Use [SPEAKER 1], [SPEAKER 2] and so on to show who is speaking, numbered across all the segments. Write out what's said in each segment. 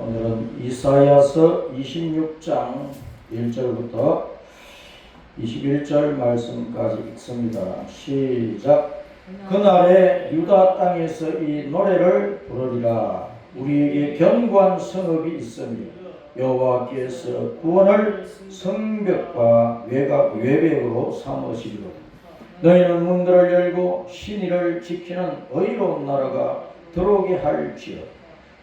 [SPEAKER 1] 오늘은 이사야서 26장 1절부터 21절 말씀까지 읽습니다. 시작. 그날에 유다 땅에서 이 노래를 부르리라. 우리에게 견고한 성읍이 있으며 여호와께서 구원을 성벽과 외벽으로 삼으시리로다. 너희는 문들을 열고 신의를 지키는 의로운 나라가 들어오게 할지어.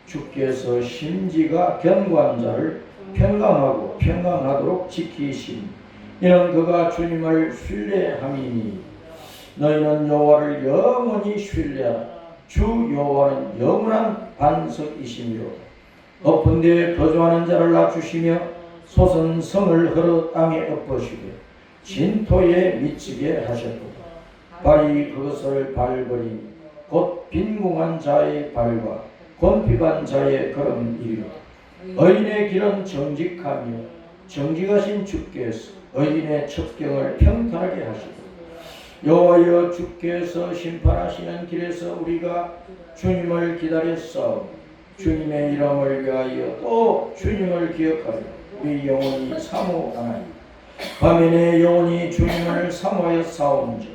[SPEAKER 1] 주께서 심지가 견고한 자를 평강하고 평강하도록 지키시니 이는 그가 주님을 신뢰함이니. 너희는 여호와를 영원히 신뢰하라. 주 여호와는 영원한 반석이시미로다. 엎은 데에 거주하는 자를 낮추시며 솟은 성을 허러 땅에 엎으시고 진토에 미치게 하셨도다. 발이 그것을 밟으리니 곧 빈궁한 자의 발과 곤핍한 자의 걸음이리로다. 의인의 길은 정직하며 정직하신 주께서 의인의 첩경을 평탄하게 하시고 여호와여 주께서 심판하시는 길에서 우리가 주님을 기다렸사오니 주님의 이름을 위하여 또 주님을 기억하려 우리 영혼이 사모하나니. 밤에 내 영혼이 주님을 사모하여 싸운즉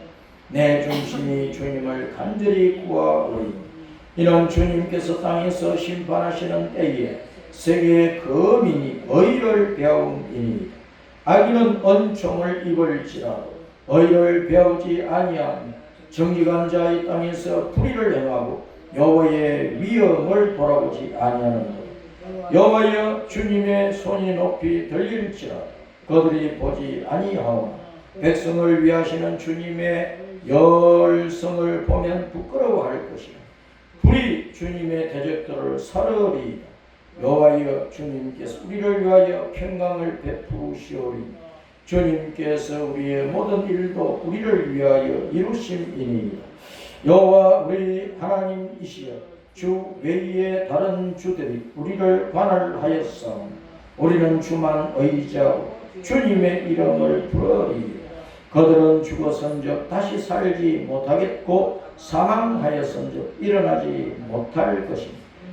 [SPEAKER 1] 내 중심이 주님을 간절히 구하오리니. 이는 주님께서 땅에서 심판하시는 때에 세계의 거민이 의를 배움이니. 악인은 은총을 입을지라도 의를 배우지 아니하며 정직한 자의 땅에서 불의를 행하고 여호와의 위엄을 돌아보지 아니하는도다. 여호와여 주님의 손이 높이 들릴지라도 그들이 보지 아니하오나 백성을 위하시는 주님의 열성을 보면 부끄러워할 것이라. 불이 주님의 대적들을 사르리이다. 여호와여 주님께서 우리를 위하여 평강을 베푸시오리니 주님께서 우리의 모든 일도 우리를 위하여 이루심이니이다. 여호와 우리 하나님이시여 주 외에 다른 주들이 우리를 관할하였사오니 우리는 주만 의지하고 주님의 이름을 부르리이다. 그들은 죽어선즉 다시 살지 못하겠고 사망하였선즉 일어나지 못할 것이니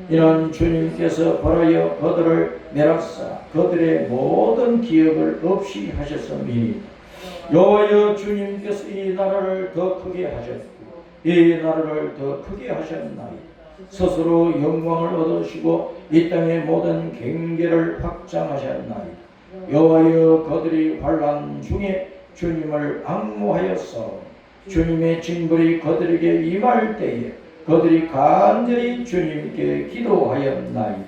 [SPEAKER 1] 이는 주님께서 벌하여 그들을 멸하사 그들의 모든 기억을 없이 하셨음이니. 여호와여 주님께서 이 나라를 더 크게 하셨고 이 나라를 더 크게 하셨나이다. 스스로 영광을 얻으시고 이 땅의 모든 경계를 확장하셨나이다. 여호와여 그들이 환난 중에 주님을 앙모하였사오니 주님의 징벌이 그들에게 임할 때에 그들이 간절히 주님께 기도하였나이다.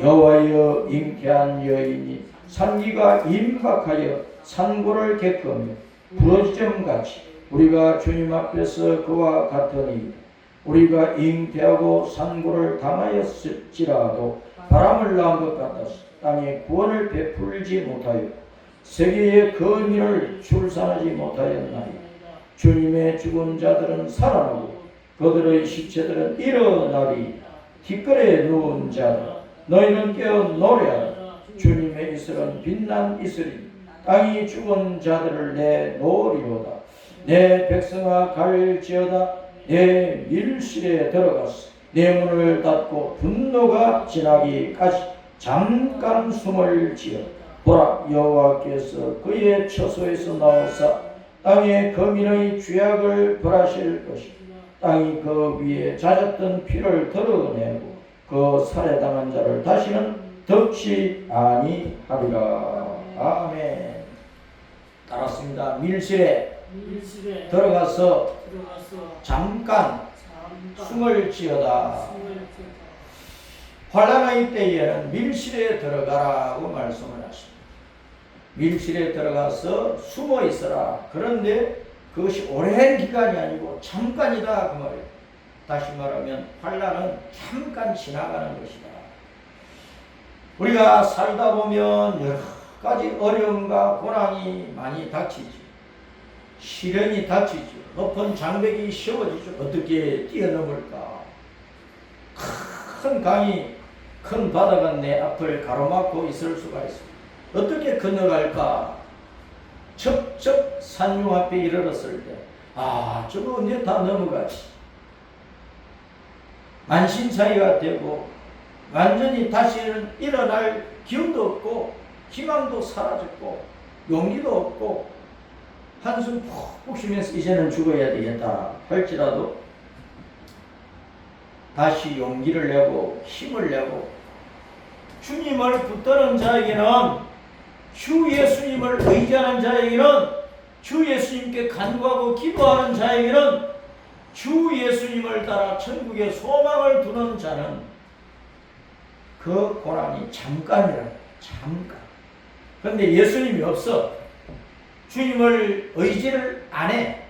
[SPEAKER 1] 여호와여 잉태한 여인이 산기가 임박하여 산고를 겪으며 부러지점같이 우리가 주님 앞에서 그와 같으니 우리가 잉태하고 산고를 당하였을지라도 바람을 낳은 것 같아서 땅에 구원을 베풀지 못하여 세계의 거민을 출산하지 못하였나이다. 주님의 죽은 자들은 살아나고 그들의 시체들은 일어나리. 뒷거리에 누운 자들 너희는 깨어 노래하라. 주님의 이슬은 빛난 이슬이 땅이 죽은 자들을 내놓으리로다. 내 백성아 갈지어다. 내 밀실에 들어가서 내 문을 닫고 분노가 지나기까지 잠깐 숨을 지어 보라. 여호와께서 그의 처소에서 나오사 땅의 거민의 죄악을 벌하실 것이다. 땅이 그 위에 잦았던 피를 드러내고 그 살해당한 자를 다시는 덮지 아니하리라. 아멘. 따랐습니다. 밀실에 들어가서 잠깐 숨을 지어다. 환난의 때에는 밀실에 들어가라고 말씀을 하십니다. 밀실에 들어가서 숨어 있어라. 그런데 그것이 오랜 기간이 아니고 잠깐이다 그 말이에요. 다시 말하면 환난은 잠깐 지나가는 것이다. 우리가 살다 보면 여러 가지 어려움과 고난이 많이 닥치죠. 시련이 닥치죠. 높은 장벽이 세워지죠. 어떻게 뛰어넘을까? 큰 강이 큰 바다가 내 앞을 가로막고 있을 수가 있습니다. 어떻게 건너갈까? 척척 산중 앞에 이르렀을 때 저거 언제 다 넘어가지? 만신창이가 되고 완전히 다시는 일어날 기운도 없고 희망도 사라졌고 용기도 없고 한숨 푹푹 쉬면서 이제는 죽어야 되겠다 할지라도 다시 용기를 내고 힘을 내고 주님을 붙드는 자에게는, 주 예수님을 의지하는 자에게는, 주 예수님께 간구하고 기도하는 자에게는, 주 예수님을 따라 천국에 소망을 두는 자는 그 고난이 잠깐이라. 잠깐. 그런데 예수님이 없어. 주님을 의지를 안 해.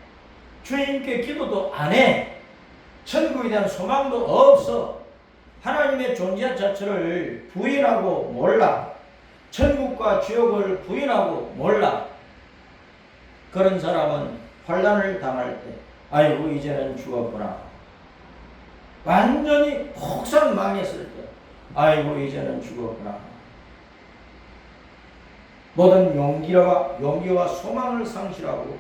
[SPEAKER 1] 주님께 기도도 안 해. 천국에 대한 소망도 없어. 하나님의 존재 자체를 부인하고 몰라. 천국과 지옥을 부인하고 몰라. 그런 사람은 환난을 당할 때 아이고 이제는 죽었구나. 완전히 폭삭 망했을 때 아이고 이제는 죽었구나. 모든 용기와 소망을 상실하고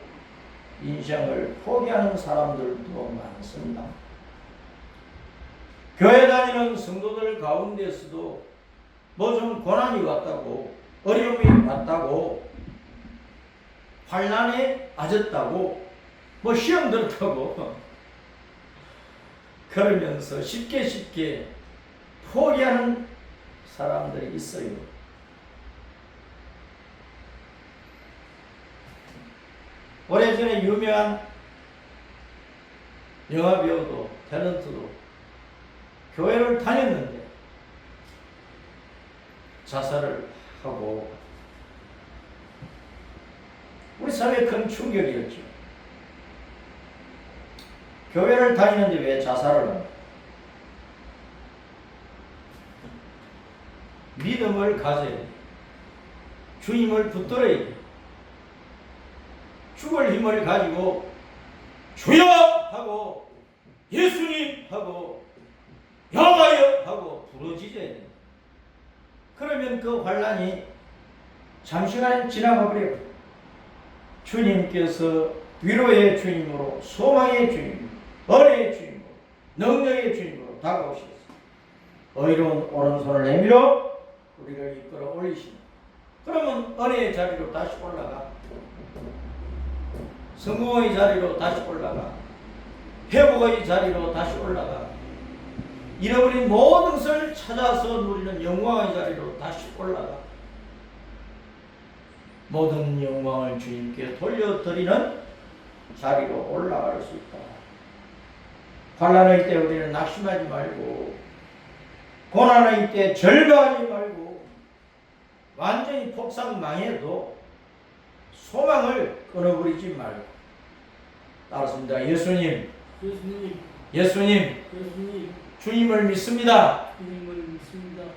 [SPEAKER 1] 인생을 포기하는 사람들도 많습니다. 교회 다니는 성도들 가운데서도 뭐 좀 고난이 왔다고, 어려움이 왔다고, 환난에 빠졌다고, 뭐 시험 들었다고 그러면서 쉽게 포기하는 사람들이 있어요. 오래전에 유명한 영화배우도 탤런트도 교회를 다녔는데 자살을 하고 우리 사회에 큰 충격이었죠. 교회를 다니는데 왜 자살을 합니까? 믿음을 가져야 돼. 주님을 붙들어야 돼. 죽을 힘을 가지고 주여 하고 예수님 하고 여호와여 하고 부르짖어야 돼. 그러면 그 환난이 잠시간 지나가 버려요. 주님께서 위로의 주님으로, 소망의 주님, 은혜의 주님으로, 능력의 주님으로 다가오시겠어요. 의로운 오른손을 내밀어 우리를 이끌어 올리시니 그러면 은혜의 자리로 다시 올라가, 성공의 자리로 다시 올라가, 회복의 자리로 다시 올라가, 잃어버린 모든 것을 찾아서 누리는 영광의 자리로 다시 올라가, 모든 영광을 주님께 돌려드리는 자리로 올라갈 수 있다. 환난의 때 우리는 낙심하지 말고, 고난의 때 절망하지 말고, 완전히 폭삭 망해도 소망을 끊어버리지 말고 따랐습니다. 예수님, 주님을 믿습니다.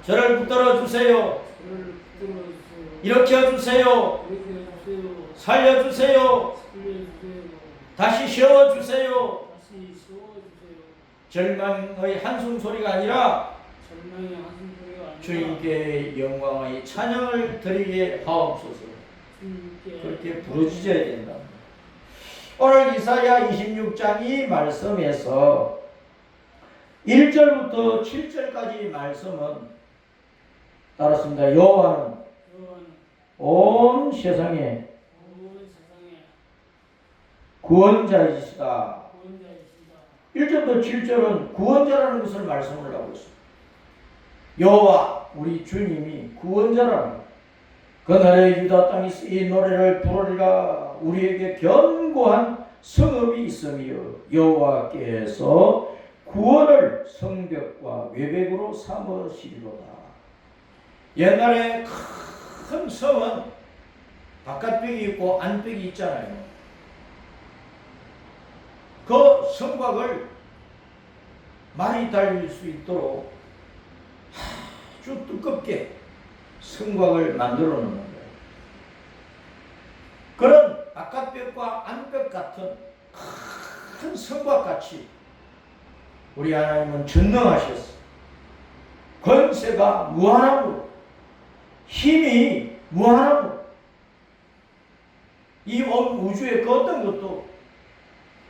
[SPEAKER 1] 저를 붙들어 주세요. 일으켜 주세요. 살려 주세요. 다시 세워 주세요. 절망의 한숨 소리가 아니라 주님께 영광의 찬양을 드리게 하옵소서. 그렇게 부르짖어야 된다. 오늘 이사야 26장 이 말씀에서 1절부터 7절까지 말씀은 따랐습니다. 여호와는 온 세상에 구원자이시다. 1절부터 7절은 구원자라는 것을 말씀을 하고 있습니다. 여호와 우리 주님이 구원자라는 것. 그날에 유다 땅이 이 노래를 부르리라. 우리에게 견고한 성읍이 있으며 여호와께서 구원을 성벽과 외벽으로 삼으시리로다. 옛날에 큰 성은 바깥벽이 있고 안벽이 있잖아요. 그 성곽을 말이 달릴 수 있도록 아주 두껍게 성곽을 만들어 놓는 거예요. 그런 바깥벽과 안벽 같은 큰 성곽같이 우리 하나님은 전능하셨어. 권세가 무한함으로, 힘이 무한함으로 이 온 우주의 그 어떤 것도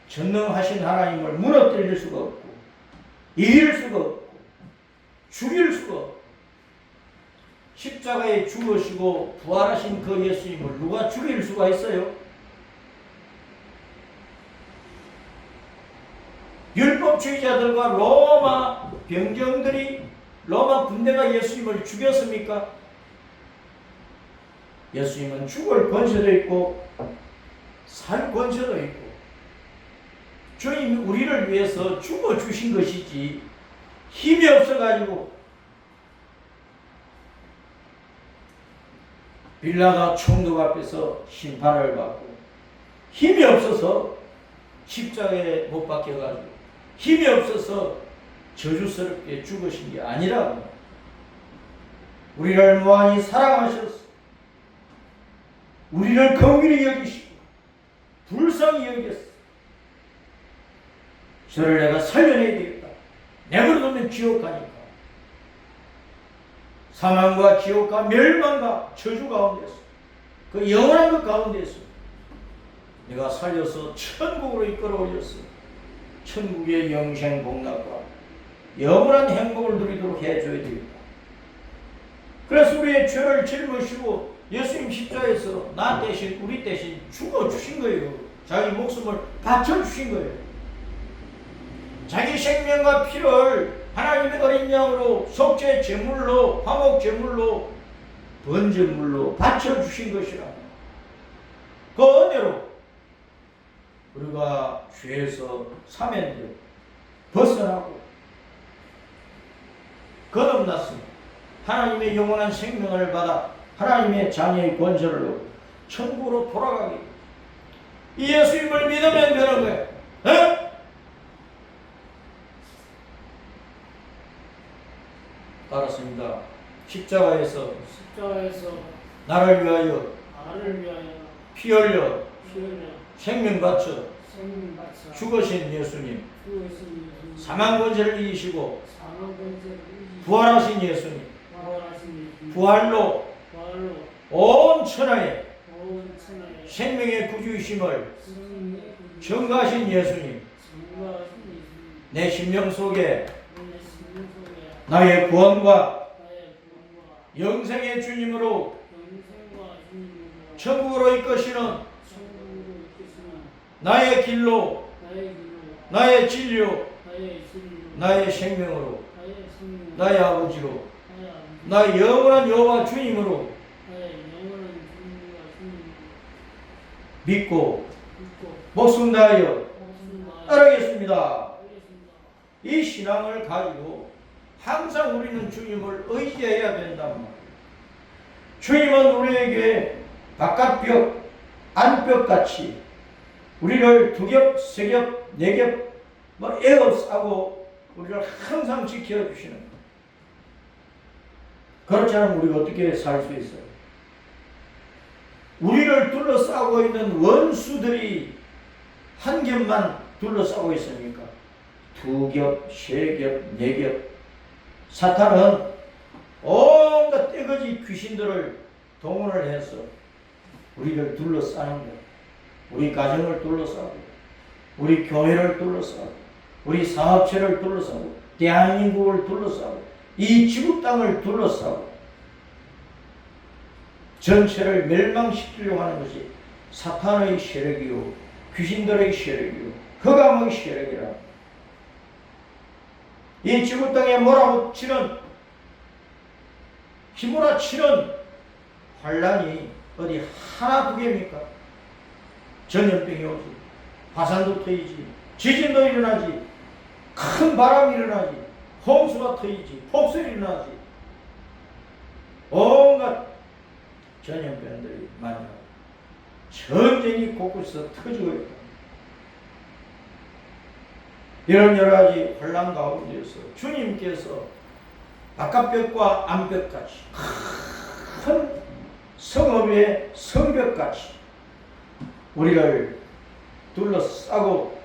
[SPEAKER 1] 전능하신 하나님을 무너뜨릴 수가 없고 이길 수가 없고 죽일 수가 없고, 십자가에 죽으시고 부활하신 그 예수님을 누가 죽일 수가 있어요? 율법주의자들과 로마 병정들이, 로마 군대가 예수님을 죽였습니까? 예수님은 죽을 권세도 있고 살 권세도 있고 주님이 우리를 위해서 죽어주신 것이지 힘이 없어가지고 빌라가 총독 앞에서 심판을 받고 힘이 없어서 십자가에 못 박혀가지고 힘이 없어서 저주스럽게 죽으신 게 아니라 우리를 무한히 사랑하셔서 우리를 긍휼히 여기시고 불쌍히 여겼어. 저를 내가 살려내야 되겠다. 내버려두면 지옥 가니까. 사망과 지옥과 멸망과 저주 가운데서, 그 영원한 것 가운데서 내가 살려서 천국으로 이끌어 올렸어. 천국의 영생 복락과 영원한 행복을 누리도록 해줘야 되겠다. 그래서 우리의 죄를 짊으시고 예수님 십자가에서 나 대신, 우리 대신 죽어주신 거예요. 자기 목숨을 바쳐주신 거예요. 자기 생명과 피를 하나님의 어린 양으로, 속죄 제물로, 화목 제물로, 번제물로 바쳐주신 것이라. 그 은혜로 우리가 죄에서 사면되고 벗어나고 거듭났습니다. 하나님의 영원한 생명을 받아 하나님의 자녀의 권세를 얻고 천국으로 돌아가게. 이 예수님을 믿으면 되는 거예요. 에? 알았습니다. 십자가에서 나를 위하여 피 흘려 생명 바쳐 죽으신 예수님, 사망 권세를 이기시고 부활하신 예수님, 부활로 온 천하에 생명의 구주이심을 증거하신 예수님, 내 심령 속에 나의 구원과 영생의 주님으로 천국으로 이끄시는 나의 길로, 나의 진료, 나의 생명으로, 나의 아버지로, 나의 영원한 여호와 주님으로 믿고 목숨 다하여 따르겠습니다. 이 신앙을 가지고 항상 우리는 주님을 의지해야 된단 말이에요. 주님은 우리에게 바깥벽, 안벽같이 우리를 두 겹, 세 겹, 네 겹, 에워싸고 우리를 항상 지켜주시는 거예요. 그렇지 않으면 우리가 어떻게 살 수 있어요? 우리를 둘러싸고 있는 원수들이 한 겹만 둘러싸고 있습니까? 두 겹, 세 겹, 네 겹. 사탄은 온갖 떼거지 귀신들을 동원을 해서 우리를 둘러싸는 거예요. 우리 가정을 둘러싸고, 우리 교회를 둘러싸고, 우리 사업체를 둘러싸고, 대한민국을 둘러싸고, 이 지구 땅을 둘러싸고 전체를 멸망시키려고 하는 것이 사탄의 세력이요, 귀신들의 세력이요, 흑암의 세력이라. 이 지구 땅에 몰아붙이는, 휘몰아치는 환란이 어디 하나 두 개입니까? 전염병이 오지, 화산도 터지지, 지진도 일어나지, 큰 바람이 일어나지, 홍수가 터지지, 폭설이 일어나지, 온갖 전염병들이 많이 나고 전쟁이 곳곳에서 터지고 있다. 이런 여러 가지 혼란 가운데서 주님께서 바깥벽과 안벽같이 큰 성읍의 성벽같이 우리를 둘러싸고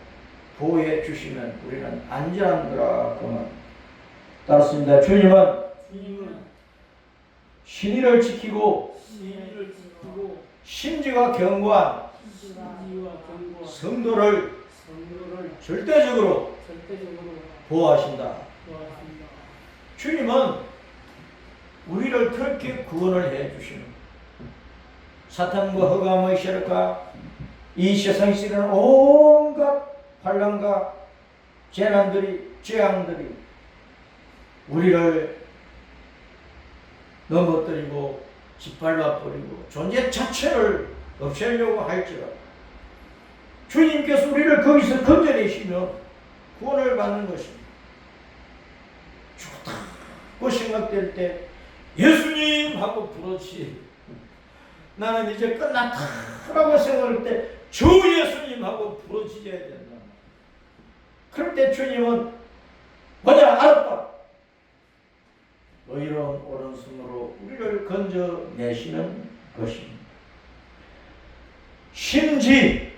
[SPEAKER 1] 보호해 주시면 우리는 안전한 거라 그 말. 따랐습니다. 주님은 신의를 지키고 심지가 견고한 성도를 절대적으로 보호하신다. 주님은 우리를 그렇게 구원을 해 주시는 사탄과 흑암의 세력과 이 세상에서 일어나는 온갖 환난과 재난들이, 재앙들이 우리를 넘어뜨리고 짓밟아버리고 존재 자체를 없애려고 할지라도 주님께서 우리를 거기서 건져내시면 구원을 받는 것입니다. 죽다고 생각될 때 예수님 하고 부르지, 나는 이제 끝났다라고 생각할 때 주 예수님 하고 부르짖어야 된다. 그럴 때 주님은 뭐냐, 알았다, 의로운 오른손으로 우리를 건져내시는 것입니다. 심지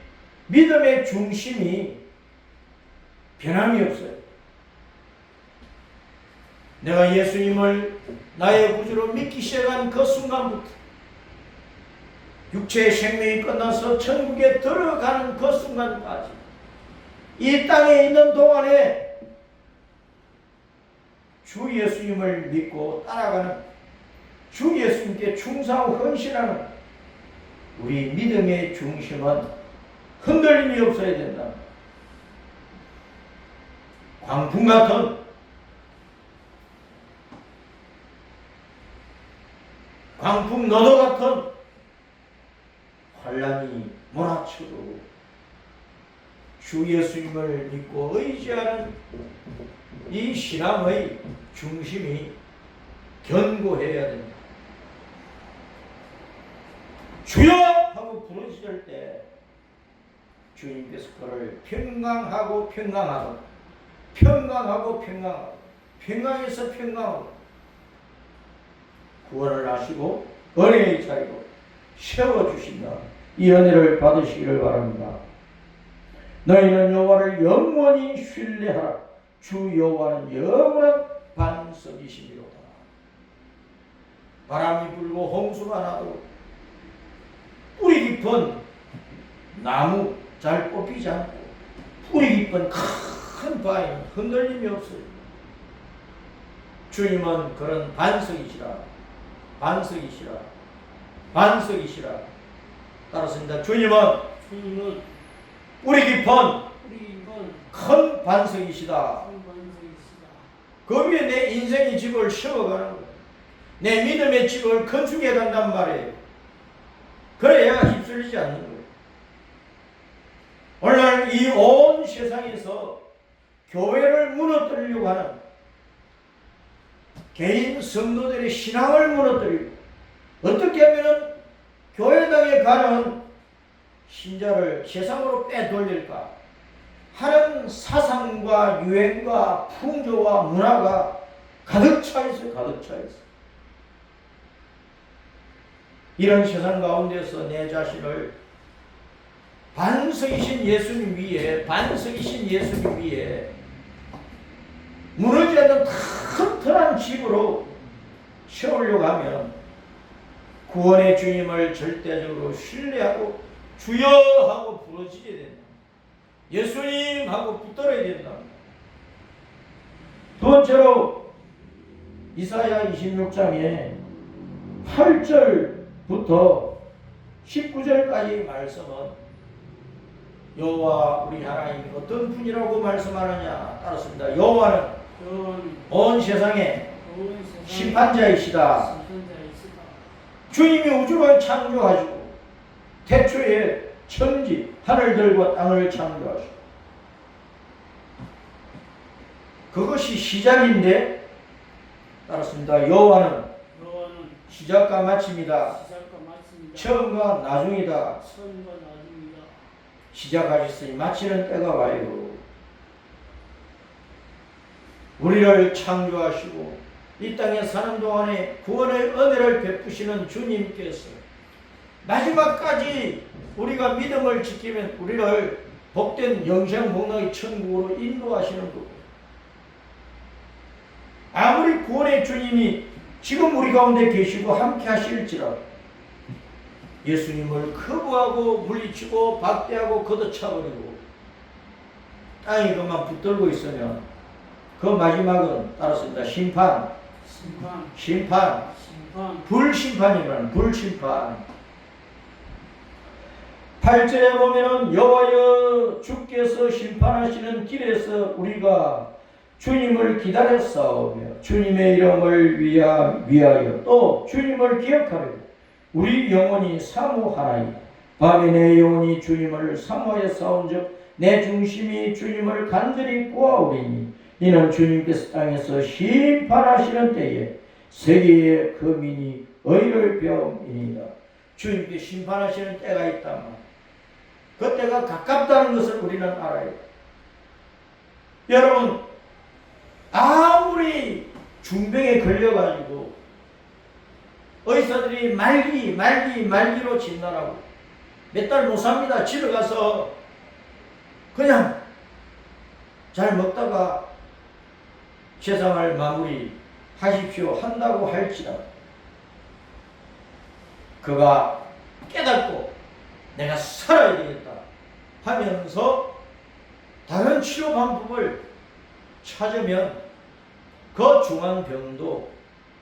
[SPEAKER 1] 믿음의 중심이 변함이 없어요. 내가 예수님을 나의 구주로 믿기 시작한 그 순간부터 육체의 생명이 끝나서 천국에 들어가는 그 순간까지 이 땅에 있는 동안에 주 예수님을 믿고 따라가는, 주 예수님께 충성하고 헌신하는 우리 믿음의 중심은 흔들림이 없어야 된다. 광풍 같은 광풍 너도 같은 환란이 몰아쳐도 주 예수님을 믿고 의지하는 이 신앙의 중심이 견고해야 됩니다. 주여 하고 부르짖을 때 주님께서 그를 평강하고 평강하고 평강하고 평강하고 평강에서 평강하고 구원을 하시고 은혜의 자리로 세워주신다. 이 은혜를 받으시기를 바랍니다. 너희는 여호와를 영원히 신뢰하라. 주 여호와는 영원한 반석이시미로다. 바람이 불고 홍수가 나도 뿌리 깊은 나무 잘 뽑히지 않고 뿌리 깊은 큰 바위는 흔들림이 없어요. 주님은 그런 반석이시라. 반석이시라. 반석이시라. 따라서입니다. 주님은 뿌리 깊은 큰 반석이시다. 그 위에 내 인생의 집을 세워가는 거예요. 내 믿음의 집을 건축해 간단 말이에요. 그래야 휩쓸리지 않는 거예요. 오늘날 이 온 세상에서 교회를 무너뜨리려고 하는 개인 성도들의 신앙을 무너뜨리고 어떻게 하면 교회당에 가는 신자를 세상으로 빼돌릴까 하는 사상과 유행과 풍조와 문화가 가득 차 있어요. 가득 차 있어요. 이런 세상 가운데서 내 자신을 반석이신 예수님 위에, 반석이신 예수님 위에 무너지지 않는 튼튼한 집으로 세우려고 하면 구원의 주님을 절대적으로 신뢰하고 주여 하고 부르짖어야 된다. 예수님 하고 붙들어야 된다. 두 번째로 이사야 26장에 8절부터 19절까지 말씀은 여호와 우리 하나님이 어떤 분이라고 말씀하느냐 따랐습니다. 여호와는 온 세상에 심판자이시다. 주님이 우주를 창조하시고 태초에 천지 하늘들과 땅을 창조하시고 그것이 시작인데 따랐습니다. 여호와는 시작과 마침이다. 처음과 나중이다. 시작하셨으니 마치는 때가 와요. 우리를 창조하시고 이 땅에 사는 동안에 구원의 은혜를 베푸시는 주님께서 마지막까지 우리가 믿음을 지키면 우리를 복된 영생복락의 천국으로 인도하시는 거고, 아무리 구원의 주님이 지금 우리 가운데 계시고 함께 하실지라도 예수님을 거부하고 물리치고 박대하고 걷어차버리고 땅에 그만 붙들고 있으면 그 마지막은 따랐습니다. 심판. 불심판이라는 불심판. 8절에 보면은 여호와여 주께서 심판하시는 길에서 우리가 주님을 기다렸사오며 주님의 이름을 위하여 또 주님을 기억하려 우리 영혼이 사모하나이다. 밤에 내 영혼이 주님을 사모하여 싸운즉 내 중심이 주님을 간절히 구하오리니 이는 주님께서 땅에서 심판하시는 때에 세계의 거민이 의를 배움이니이다. 주님께 심판하시는 때가 있다면 그 때가 가깝다는 것을 우리는 알아야 돼. 여러분, 아무리 중병에 걸려가지고 의사들이 말기로 진단하고 몇 달 못 삽니다. 집에 가서 그냥 잘 먹다가 세상을 마무리 하십시오 한다고 할지라도 그가 깨닫고 내가 살아야 되겠다 하면서 다른 치료 방법을 찾으면 그 중한 병도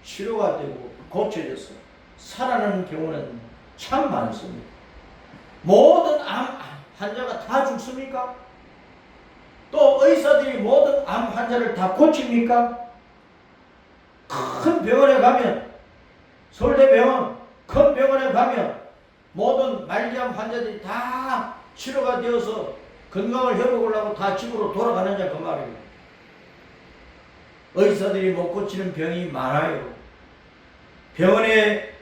[SPEAKER 1] 치료가 되고 고쳐져서 살아나는 경우는 참 많습니다. 모든 암 환자가 다 죽습니까? 또 의사들이 모든 암 환자를 다 고칩니까? 큰 병원에 가면, 서울대병원 큰 병원에 가면 모든 말기암 환자들이 다 치료가 되어서 건강을 회복을 하고 다 집으로 돌아가느냐 그 말이에요. 의사들이 못 고치는 병이 많아요. 병원에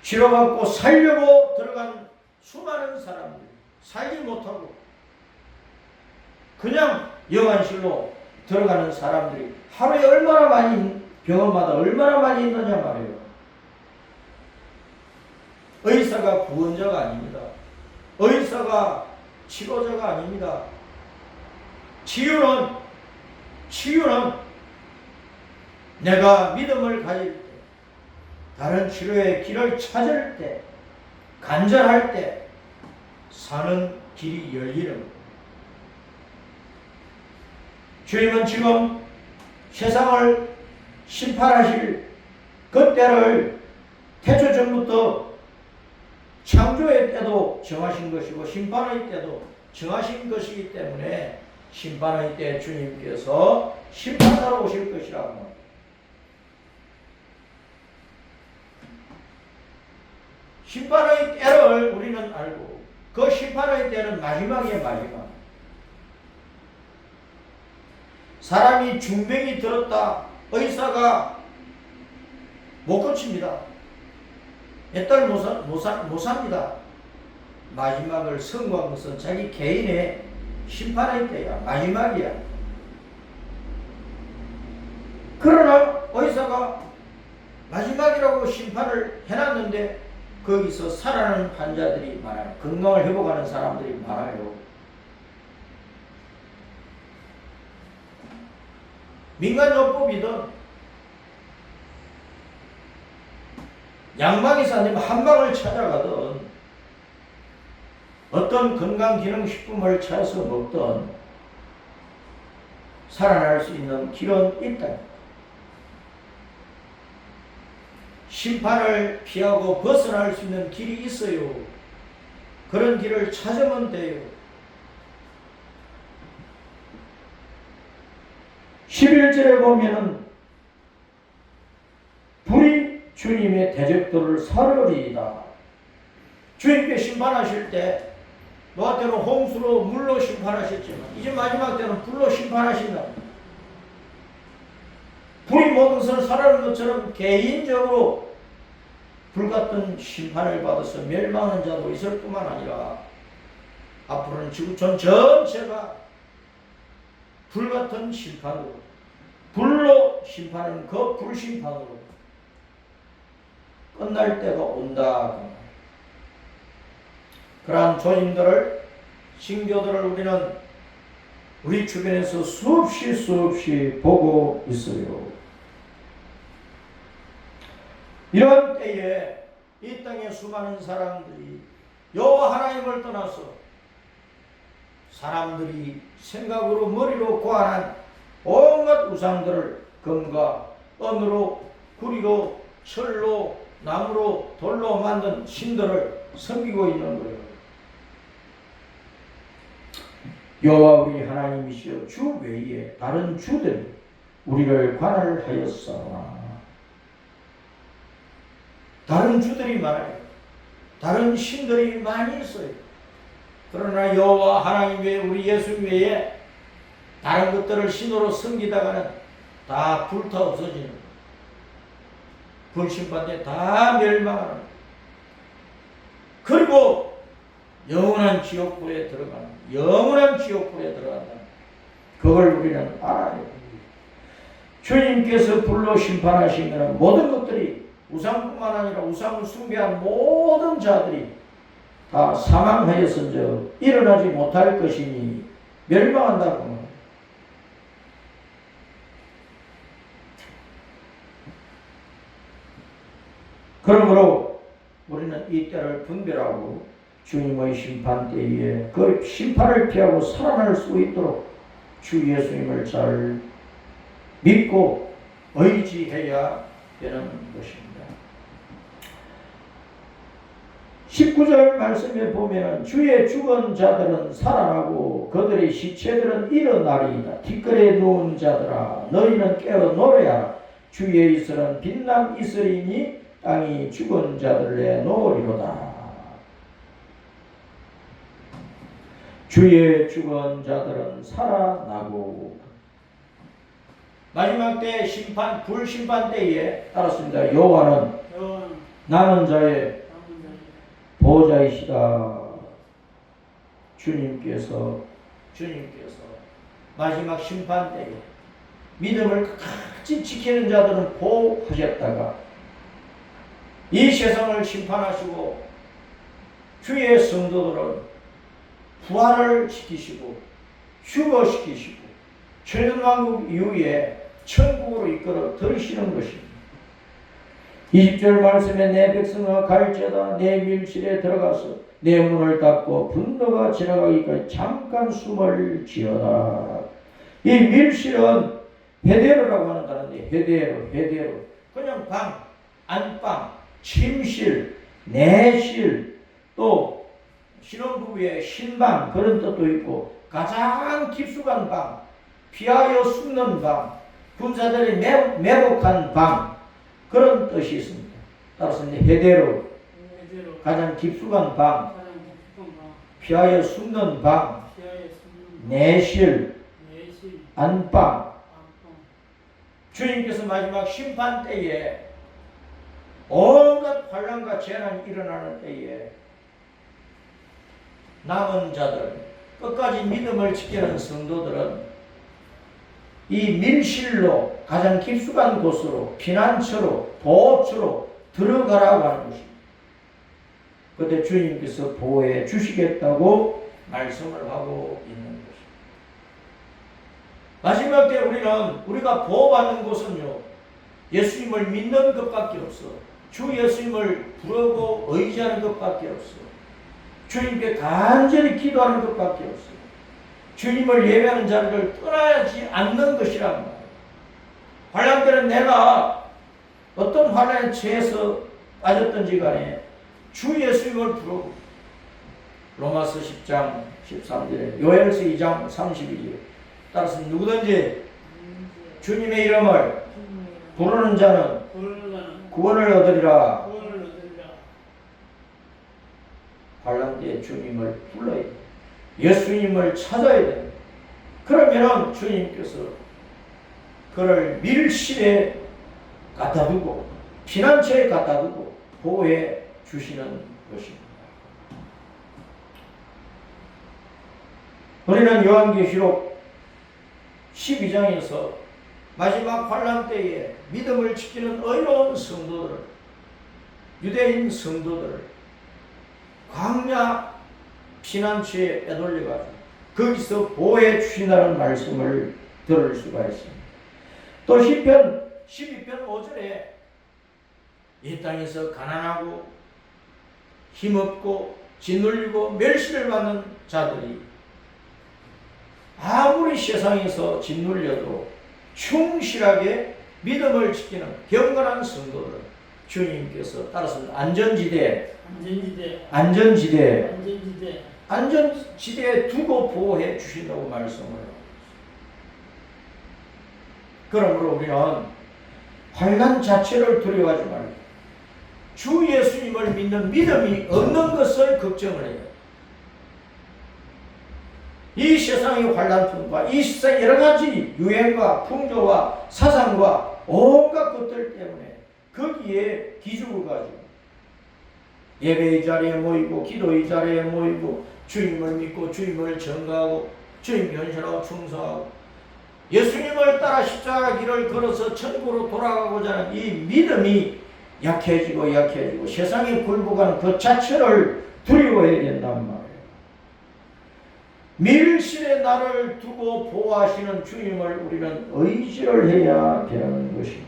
[SPEAKER 1] 치료받고 살려고 들어간 수많은 사람들이 살지 못하고 그냥 영안실로 들어가는 사람들이 하루에 얼마나 많이 병원마다 얼마나 많이 있느냐 말이에요. 의사가 구원자가 아닙니다. 의사가 치료자가 아닙니다. 치유는 내가 믿음을 가질 때, 다른 치료의 길을 찾을 때, 간절할 때 사는 길이 열리는 거예요. 주님은 지금 세상을 심판하실 그때를 태초 전부터 창조의 때도 정하신 것이고 심판의 때도 정하신 것이기 때문에 심판의 때 주님께서 심판하러 오실 것이라고 합니다. 심판의 때를 우리는 알고 그 심판의 때는 마지막이에요. 마지막. 사람이 중병이 들었다. 의사가 못 고칩니다. 몇 달 못 삽니다. 마지막을 선고한 것은 자기 개인의 심판의 때야. 마지막이야. 그러나 의사가 마지막이라고 심판을 해놨는데 거기서 살아나는 환자들이 많아요. 건강을 회복하는 사람들이 많아요. 민간요법이든 양방에서 아니면 한방을 찾아가든 어떤 건강기능식품을 찾아서 먹든 살아날 수 있는 길은 있다. 심판을 피하고 벗어날 수 있는 길이 있어요. 그런 길을 찾으면 돼요. 11절에 보면은 불이 주님의 대적들을 사르리이다. 주님께 심판하실 때 노아 때는 홍수로 물로 심판하셨지만 이제 마지막 때는 불로 심판하신다. 불이 모든 것을 사르는 것처럼 개인적으로 불같은 심판을 받아서 멸망하는 자도 있을 뿐만 아니라 앞으로는 지구촌 전체가 불같은 심판으로 불로 심판하는 그 불심판으로 끝날 때가 온다. 그러한 조짐들을 징조들을 우리는 우리 주변에서 수없이 보고 있어요. 이런 때에 이 땅의 수많은 사람들이 여호와 하나님을 떠나서 사람들이 생각으로 머리로 고안한 온갖 우상들을 금과 은으로 그리고 철로 나무로 돌로 만든 신들을 섬기고 있는 거예요. 여호와 우리 하나님이시여 주 외에 다른 주들이 우리를 관할하였사오나. 다른 주들이 많아요. 다른 신들이 많이 있어요. 그러나 여호와 하나님 외에 우리 예수 외에 다른 것들을 신으로 섬기다가는 다 불타 없어지는 거예요. 불심판대 다 멸망하는 거예요. 그리고 영원한 지옥불에 들어가는, 영원한 지옥불에 들어간다. 그걸 우리는 알아야 됩니다. 주님께서 불로 심판하시면 모든 것들이, 우상뿐만 아니라 우상을 숭배한 모든 자들이 다 사망하였은즉 일어나지 못할 것이니 멸망한다고 합니다. 그러므로 우리는 이 때를 분별하고 주님의 심판 때에 그 심판을 피하고 살아날 수 있도록 주 예수님을 잘 믿고 의지해야 되는 것입니다. 19절 말씀에 보면 주의 죽은 자들은 살아나고 그들의 시체들은 일어나리이다. 티끌에 누운 자들아 너희는 깨어 노래하라. 주의 이슬은 빛난 이슬이니 땅이 죽은 자들을 내놓으리로다. 주의 죽은 자들은 살아나고. 마지막 때 심판, 불심판 때에 따랐습니다. 여호와는 남은 자의 보호자이시다. 주님께서 마지막 심판 때에 믿음을 끝까지 지키는 자들은 보호하셨다가 이 세상을 심판하시고 주의 성도들은 부활을 시키시고 휴거시키시고 천년왕국 이후에 천국으로 이끌어 들으시는 것입니다. 20절 말씀에 내 백성아 갈지어다 내 밀실에 들어가서 내 문을 닫고 분노가 지나가기까지 잠깐 숨을 지어라. 이 밀실은 회대로라고 한다는데 회대로 그냥 방, 안방, 침실, 내실, 또 신혼부부의 신방 그런 뜻도 있고 가장 깊숙한 방, 피하여 숨는 방, 군사들이 매복한 방 그런 뜻이 있습니다. 따라서 회대로 가장 깊숙한 방, 피하여 숨는 방, 내실, 안방. 주님께서 마지막 심판 때에 온갖 환난과 재난이 일어나는 때에 남은 자들, 끝까지 믿음을 지키는 성도들은 이 밀실로 가장 깊숙한 곳으로 피난처로 보호처로 들어가라고 하는 것입니다. 그때 주님께서 보호해 주시겠다고 말씀을 하고 있는 것입니다. 마지막 때 우리가 보호받는 곳은요, 예수님을 믿는 것밖에 없어. 주 예수님을 부르고 의지하는 것밖에 없어. 주님께 간절히 기도하는 것밖에 없어. 주님을 예배하는 자를 떠나지 않는 것이란 말이에요. 환난 때는 내가 어떤 환난에 처해서 빠졌든지 간에 주 예수님을 부르고 로마서 10장 13절에 요엘서 2장 32절에 따라서 누구든지 주님의 이름을 부르는 자는 구원을 얻으리라. 환난 때에 주님을 불러야 돼. 예수님을 찾아야 돼. 그러면 주님께서 그를 밀실에 갖다 두고 피난처에 갖다 두고 보호해 주시는 것입니다. 우리는 요한계시록 12장에서 마지막 환난 때에 믿음을 지키는 의로운 성도들을, 유대인 성도들을 광야 피난처에 빼돌려가지고 거기서 보호해 주신다는 말씀을 들을 수가 있습니다. 또 시편 12편 5절에 이 땅에서 가난하고 힘없고 짓눌리고 멸시를 받는 자들이 아무리 세상에서 짓눌려도 충실하게 믿음을 지키는 경건한 성도들, 주님께서 따라서 안전지대에 두고 보호해 주신다고 말씀을 하고 있습니다. 그러므로 우리는 환난 자체를 두려워하지 말고 주 예수님을 믿는 믿음이 없는 것을 걱정을 해요. 이 세상의 환난통과 이 세상의 여러 가지 유행과 풍조와 사상과 온갖 것들 때문에 거기에 기죽을 가지고 예배의 자리에 모이고 기도의 자리에 모이고 주님을 믿고 주님을 전가하고 주님 변신하고 충성하고 예수님을 따라 십자가 길을 걸어서 천국으로 돌아가고자 하는 이 믿음이 약해지고 세상에 굴복하는 그 자체를 두려워해야 된단 말이에요. 밀실에 나를 두고 보호하시는 주님을 우리는 의지를 해야 되는 것입니다.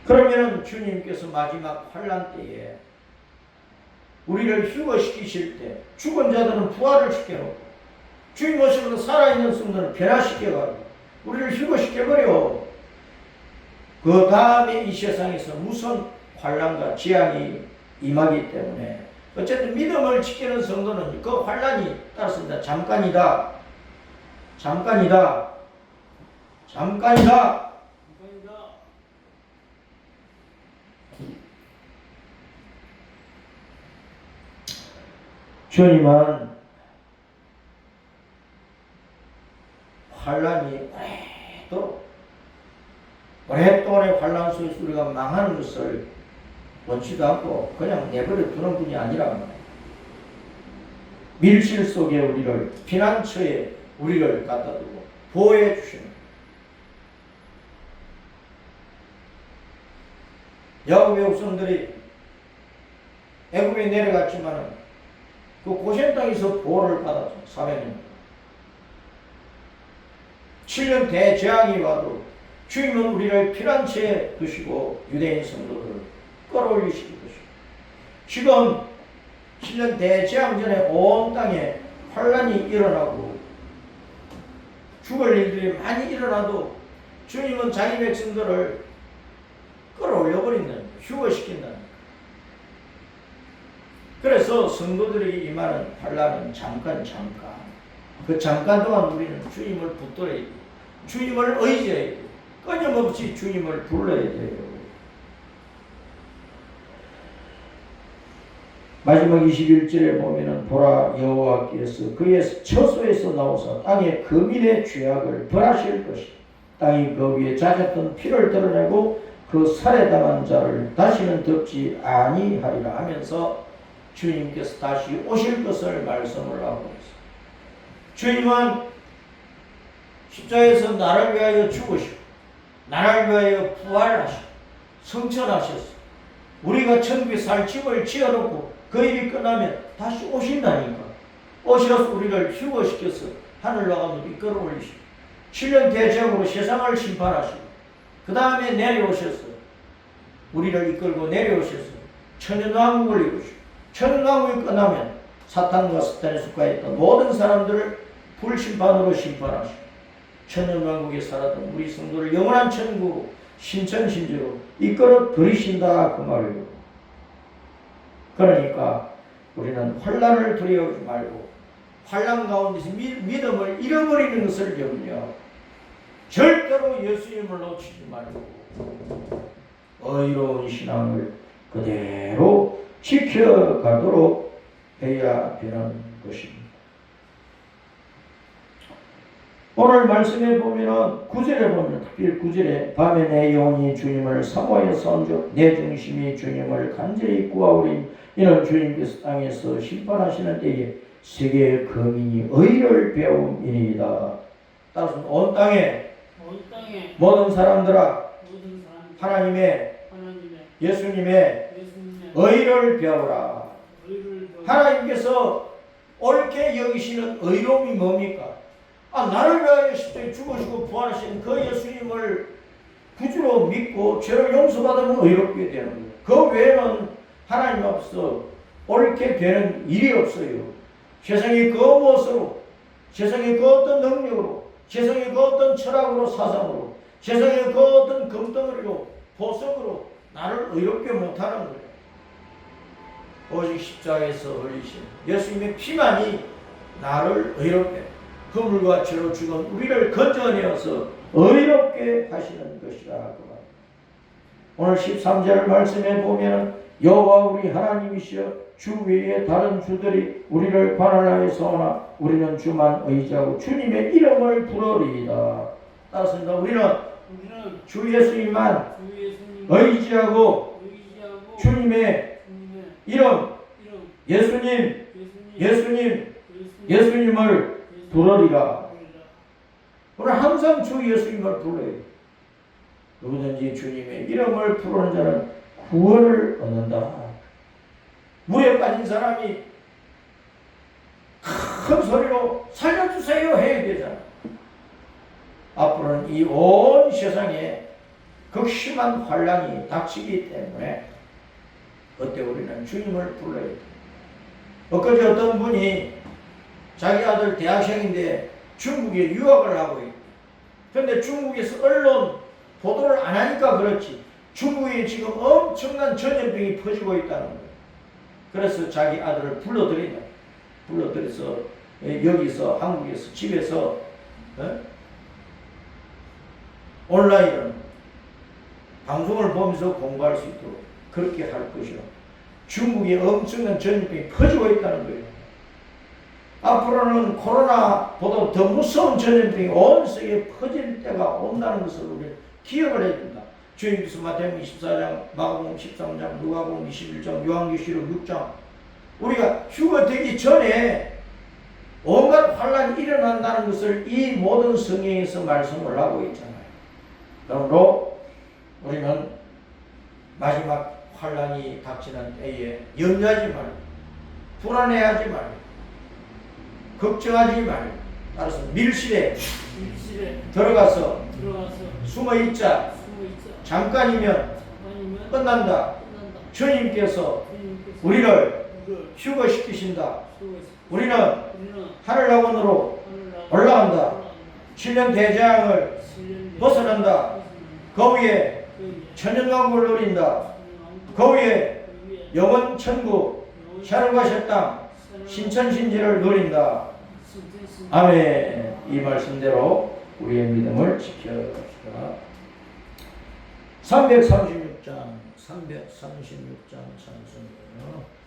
[SPEAKER 1] 그러면 주님께서 마지막 환난 때에 우리를 휴거시키실 때 죽은 자들은 부활을 시켜놓고 주님 오시면서 살아있는 성도를 변화시켜가지고 우리를 휴거시켜버려. 그 다음에 이 세상에서 무슨 환난과 재앙이 임하기 때문에 어쨌든 믿음을 지키는 성도는 그 환난이 따랐습니다. 잠깐이다. 주님은 환난이 오랫동안의 환난 속에서 우리가 망하는 것을 원치도 않고 그냥 내버려 두는 분이 아니라 밀실 속에 우리를 피난처에 우리를 갖다 두고 보호해 주시는 야곱의 후손들이 애굽에 내려갔지만 그 고센 땅에서 보호를 받았죠. 400년 7년 대재앙이 와도 주님은 우리를 피난처에 두시고 유대인 성도들을 끌어올리시는 것입니다. 지금 7년 대재앙 전에 온 땅에 환난이 일어나고 죽을 일들이 많이 일어나도 주님은 자기 백성들을 끌어올려버린다는 거예요. 휴거시킨다는 거예요. 그래서 성도들에게 임하는 환난은 잠깐 그 잠깐 동안 우리는 주님을 붙들어야 돼요. 주님을 의지해야 돼요. 끊임없이 주님을 불러야 돼요. 마지막 21절에 보면은 보라 여호와께서 그의 처소에서 나오사 땅의 거민의 죄악을 벌하실 것이다. 땅이 그 위에 잦았던 피를 드러내고 그 살해당한 자를 다시는 덮지 아니하리라 하면서 주님께서 다시 오실 것을 말씀을 하고 있습니다. 주님은 십자가에서 나를 위하여 죽으시고 나를 위하여 부활하시고 성천하셨어. 우리가 천국에 살 집을 지어놓고 그 일이 끝나면 다시 오신다니까. 오셔서 우리를 휴거시켜서 하늘로 가면 이끌어 올리시고 7년 대제국으로 세상을 심판하시고 그 다음에 내려오셔서 우리를 이끌고 내려오셔서 천연왕국을 이루시고 천연왕국이 끝나면 사탄과 사탄에 속하였던 모든 사람들을 불심판으로 심판하시고 천연왕국에 살았던 우리 성도를 영원한 천국으로 신천신주로 이끌어 들이신다 그 말이에요. 그러니까 우리는 환난을 두려워하지 말고 환난 가운데서 믿음을 잃어버리는 것을 염려하고 절대로 예수님을 놓치지 말고 의로운 신앙을 그대로 지켜가도록 해야 되는 것입니다. 오늘 말씀에 보면은 9절에 보면 특별히 9절에 밤에 내 영혼이 주님을 사모하여 선조 내 중심이 주님을 간절히 구하오리 이는 주님께서 땅에서 심판하시는 때에 세계의 거민이 의를 배움이니이다. 따라서 온 땅에 모든 사람들아 하나님의 예수님의 의를 배우라. 하나님께서 옳게 여기시는 의로움이 뭡니까? 나를 위하여 십자가에 죽으시고 부활하신 그 예수님을 구주로 믿고 죄를 용서받으면 의롭게 되는 거예요. 그 외에는 하나님 앞에서 옳게 되는 일이 없어요. 세상의 그 무엇으로, 세상의 그 어떤 능력으로, 세상의 그 어떤 철학으로, 사상으로, 세상의 그 어떤 금덩어리로, 보석으로 나를 의롭게 못하는 거예요. 오직 십자가에서 흘리신 예수님의 피만이 나를 의롭게, 그물과 죄로 죽은 우리를 건져내어서 의롭게 하시는 것이라. 오늘 13절 말씀에 보면 여호와 우리 하나님이시여 주 외에 다른 주들이 우리를 관할하여 싸우나 우리는 주만 의지하고 주님의 이름을 부르리이다. 따라서 우리는 주 예수님만 의지하고 주님의 이름, 예수님을 부르리라. 우리는 항상 주 예수님을 불러요. 누구든지 주님의 이름을 부르는 자는 구원을 얻는다. 물에 빠진 사람이 큰 소리로 살려주세요 해야 되잖아. 앞으로는 이 온 세상에 극심한 환란이 닥치기 때문에 그때 우리는 주님을 불러야 돼. 엊그제 어떤 분이 자기 아들 대학생인데 중국에 유학을 하고 있대. 그런데 중국에서 언론 보도를 안 하니까 그렇지 중국에 지금 엄청난 전염병이 퍼지고 있다는 거예요. 그래서 자기 아들을 불러들인다. 불러들여서 여기서 한국에서 집에서 온라인으로 방송을 보면서 공부할 수 있도록 그렇게 할 것이요. 중국에 엄청난 전염병이 퍼지고 있다는 거예요. 앞으로는 코로나보다 더 무서운 전염병이 온 세계에 퍼질 때가 온다는 것을 우리 기억을 해야 된다. 주님께서 마태복음 24장, 마가복음 13장, 누가복음 21장, 요한계시록 6장 우리가 휴가 되기 전에 온갖 환란이 일어난다는 것을 이 모든 성경에서 말씀을 하고 있잖아요. 그러므로 우리는 마지막 환란이 닥치는 때에 염려하지 말고 불안해하지 말고 걱정하지 말고 따라서 밀실에 들어가서 숨어있자. 잠깐이면 끝난다. 주님께서 우리를 휴거시키신다. 우리는 하늘학원으로 올라간다. 7년 대장을 벗어난다. 거기에 천연왕국을 누린다. 거기에 영원 천국, 샤르바샤 땅, 신천신지를 누린다. 아멘. 이 말씀대로 우리의 믿음을 지켜갑시다. 336장 찬송이에요.